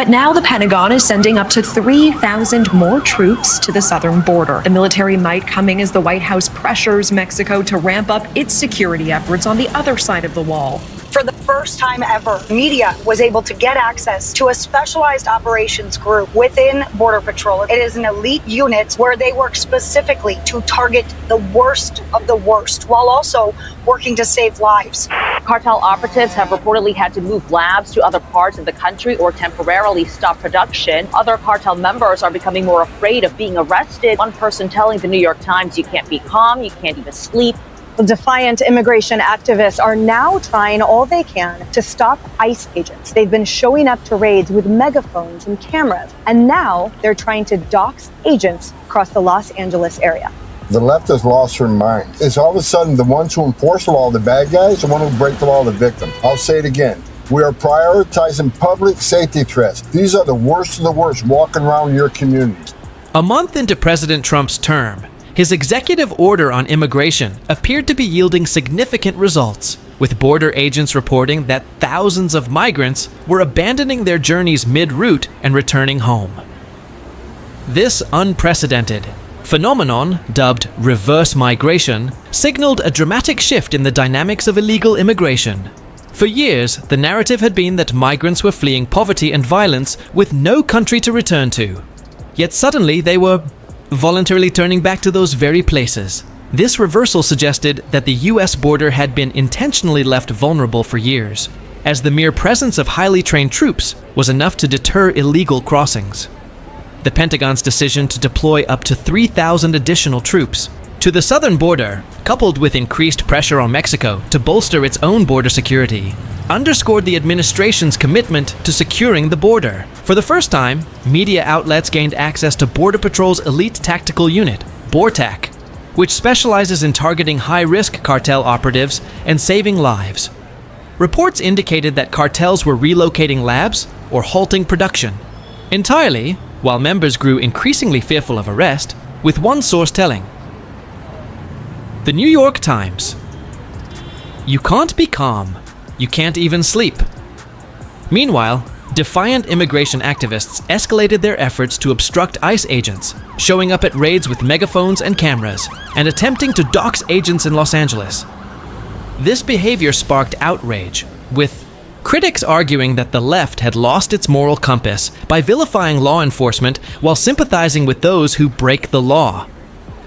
But now the Pentagon is sending up to 3,000 more troops to the southern border. The military might coming as the White House pressures Mexico to ramp up its security efforts on the other side of the wall. For the first time ever, media was able to get access to a specialized operations group within Border Patrol. It is an elite unit where they work specifically to target the worst of the worst, while also working to save lives. Cartel operatives have reportedly had to move labs to other parts of the country or temporarily stop production. Other cartel members are becoming more afraid of being arrested. One person telling the New York Times, "You can't be calm, you can't even sleep." Defiant immigration activists are now trying all they can to stop ICE agents. They've been showing up to raids with megaphones and cameras, and now they're trying to dox agents across the Los Angeles area. The left has lost her mind. It's all of a sudden the ones who enforce the law, the bad guys, the one who break the law, the victim. I'll say it again. We are prioritizing public safety threats. These are the worst of the worst walking around your communities. A month into President Trump's term, his executive order on immigration appeared to be yielding significant results, with border agents reporting that thousands of migrants were abandoning their journeys mid-route and returning home. This unprecedented phenomenon, dubbed reverse migration, signaled a dramatic shift in the dynamics of illegal immigration. For years, the narrative had been that migrants were fleeing poverty and violence with no country to return to. Yet suddenly they were voluntarily turning back to those very places. This reversal suggested that the US border had been intentionally left vulnerable for years, as the mere presence of highly trained troops was enough to deter illegal crossings. The Pentagon's decision to deploy up to 3,000 additional troops to the southern border, coupled with increased pressure on Mexico to bolster its own border security, underscored the administration's commitment to securing the border. For the first time, media outlets gained access to Border Patrol's elite tactical unit, BORTAC, which specializes in targeting high-risk cartel operatives and saving lives. Reports indicated that cartels were relocating labs or halting production entirely, while members grew increasingly fearful of arrest, with one source telling The New York Times, "You can't be calm. You can't even sleep." Meanwhile, defiant immigration activists escalated their efforts to obstruct ICE agents, showing up at raids with megaphones and cameras, and attempting to dox agents in Los Angeles. This behavior sparked outrage, with critics arguing that the left had lost its moral compass by vilifying law enforcement while sympathizing with those who break the law.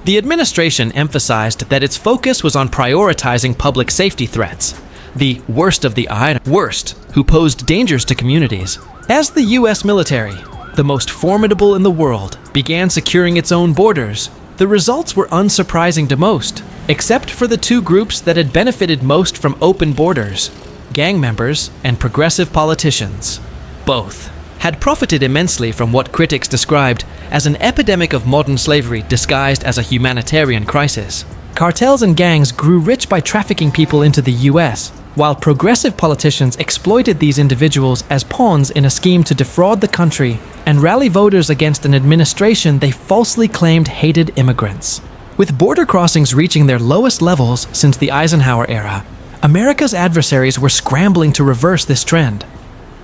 The administration emphasized that its focus was on prioritizing public safety threats, the worst of the worst, who posed dangers to communities. As the US military, the most formidable in the world, began securing its own borders, the results were unsurprising to most, except for the two groups that had benefited most from open borders: gang members and progressive politicians. Both had profited immensely from what critics described as an epidemic of modern slavery disguised as a humanitarian crisis. Cartels and gangs grew rich by trafficking people into the US, while progressive politicians exploited these individuals as pawns in a scheme to defraud the country and rally voters against an administration they falsely claimed hated immigrants. With border crossings reaching their lowest levels since the Eisenhower era, America's adversaries were scrambling to reverse this trend.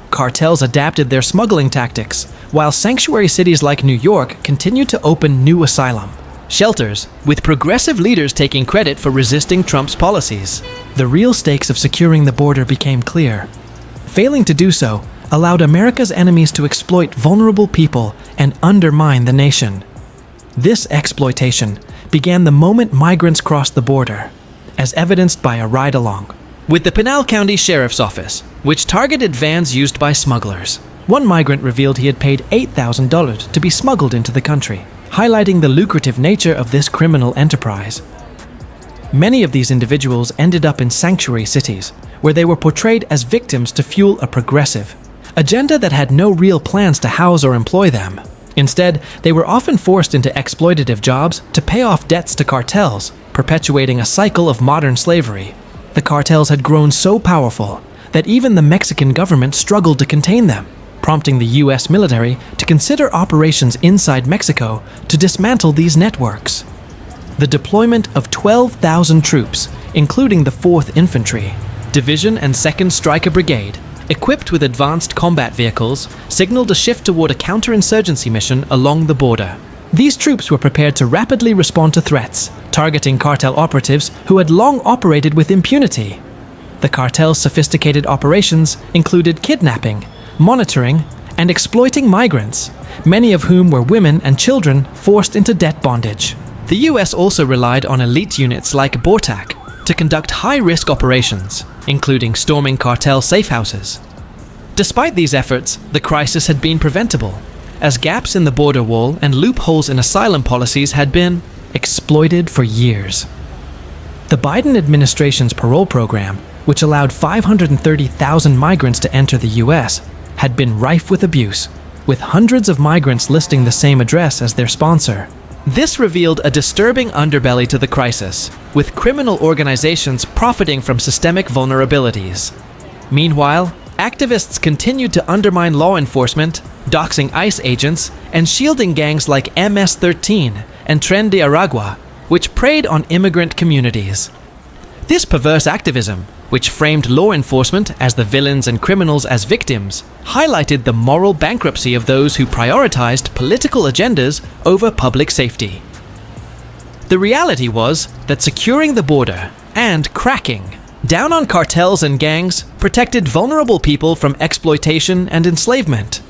Cartels adapted their smuggling tactics, while sanctuary cities like New York continued to open new asylum shelters, with progressive leaders taking credit for resisting Trump's policies. The real stakes of securing the border became clear. Failing to do so allowed America's enemies to exploit vulnerable people and undermine the nation. This exploitation began the moment migrants crossed the border, as evidenced by a ride-along with the Pinal County Sheriff's Office, which targeted vans used by smugglers. One migrant revealed he had paid $8,000 to be smuggled into the country, highlighting the lucrative nature of this criminal enterprise. Many of these individuals ended up in sanctuary cities, where they were portrayed as victims to fuel a progressive agenda that had no real plans to house or employ them. Instead, they were often forced into exploitative jobs to pay off debts to cartels, perpetuating a cycle of modern slavery. The cartels had grown so powerful that even the Mexican government struggled to contain them, prompting the US military to consider operations inside Mexico to dismantle these networks. The deployment of 12,000 troops, including the 4th Infantry Division and 2nd Stryker Brigade, equipped with advanced combat vehicles, signaled a shift toward a counterinsurgency mission along the border. These troops were prepared to rapidly respond to threats, targeting cartel operatives who had long operated with impunity. The cartel's sophisticated operations included kidnapping, monitoring, and exploiting migrants, many of whom were women and children forced into debt bondage. The US also relied on elite units like BORTAC to conduct high-risk operations, including storming cartel safehouses. Despite these efforts, the crisis had been preventable, as gaps in the border wall and loopholes in asylum policies had been exploited for years. The Biden administration's parole program, which allowed 530,000 migrants to enter the US, had been rife with abuse, with hundreds of migrants listing the same address as their sponsor. This revealed a disturbing underbelly to the crisis, with criminal organizations profiting from systemic vulnerabilities. Meanwhile, activists continued to undermine law enforcement, doxing ICE agents, and shielding gangs like MS-13 and Tren de Aragua, which preyed on immigrant communities. This perverse activism, which framed law enforcement as the villains and criminals as victims, highlighted the moral bankruptcy of those who prioritized political agendas over public safety. The reality was that securing the border and cracking down on cartels and gangs protected vulnerable people from exploitation and enslavement.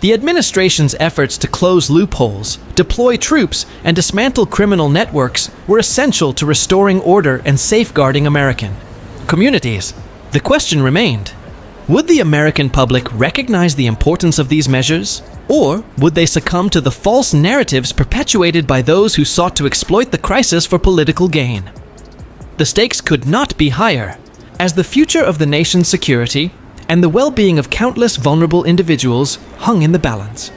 The administration's efforts to close loopholes, deploy troops, and dismantle criminal networks were essential to restoring order and safeguarding American communities. The question remained: would the American public recognize the importance of these measures, or would they succumb to the false narratives perpetuated by those who sought to exploit the crisis for political gain? The stakes could not be higher, as the future of the nation's security and the well-being of countless vulnerable individuals hung in the balance.